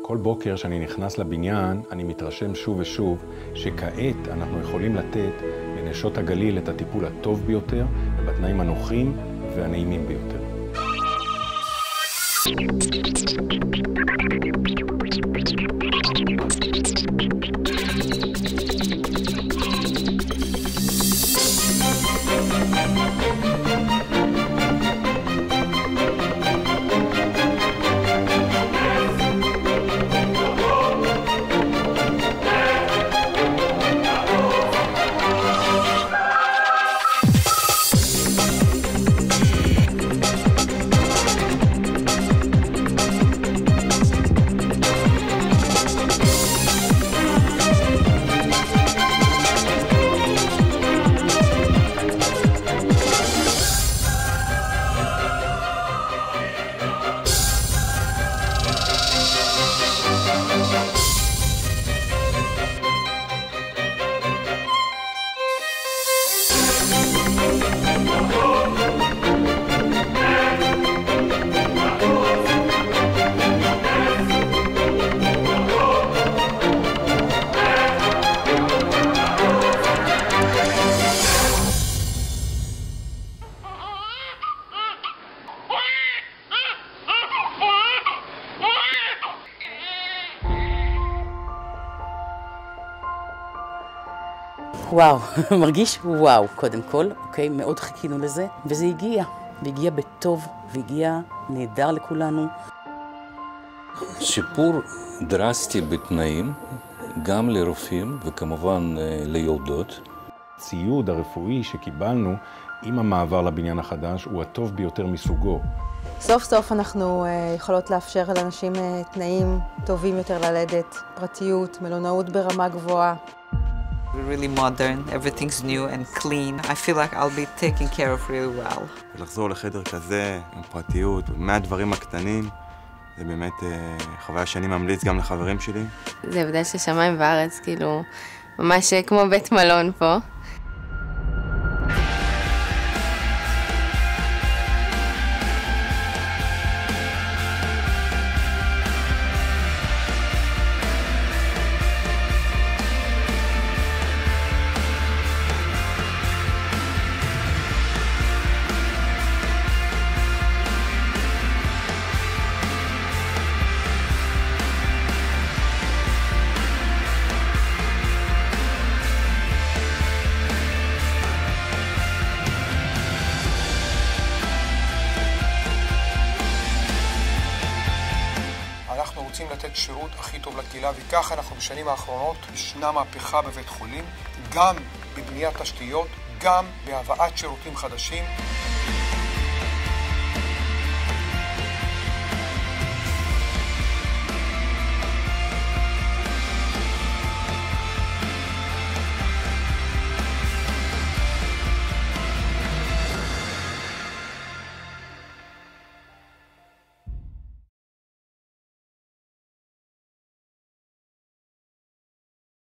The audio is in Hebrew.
כל בוקר שאני נכנס לבניין, אני מתרשם שוב ושוב שכעת אנחנו יכולים לתת לנשות הגליל את הטיפול הטוב ביותר, בתנאים הנוחים והנעימים ביותר. וואו, מרגיש וואו, קודם כל, אוקיי, מאוד חיכינו לזה, וזה הגיע, והגיע בטוב, והגיע נהדר לכולנו. שיפור דרסטי בתנאים, גם לרופאים וכמובן ליולדות. הציוד הרפואי שקיבלנו עם המעבר לבניין החדש הוא הטוב ביותר מסוגו. סוף סוף אנחנו יכולות לאפשר לאנשים תנאים טובים יותר ללדת, פרטיות, מלונאות ברמה גבוהה. We're really modern, everything's new and clean. I feel like I'll be taken care of really well. לחזור לחדר כזה, עם פרטיות, מהדברים הקטנים, זה באמת חוויה שאני ממליץ גם לחברים שלי. זה הבדל של שמיים וארץ, כאילו, ממש כמו בית מלון פה. אנחנו רוצים לתת שירות הכי טוב לקהילה, וכך אנחנו בשנים האחרונות ישנה מהפכה בבית חולים, גם בבניית תשתיות, גם בהבאת שירותים חדשים.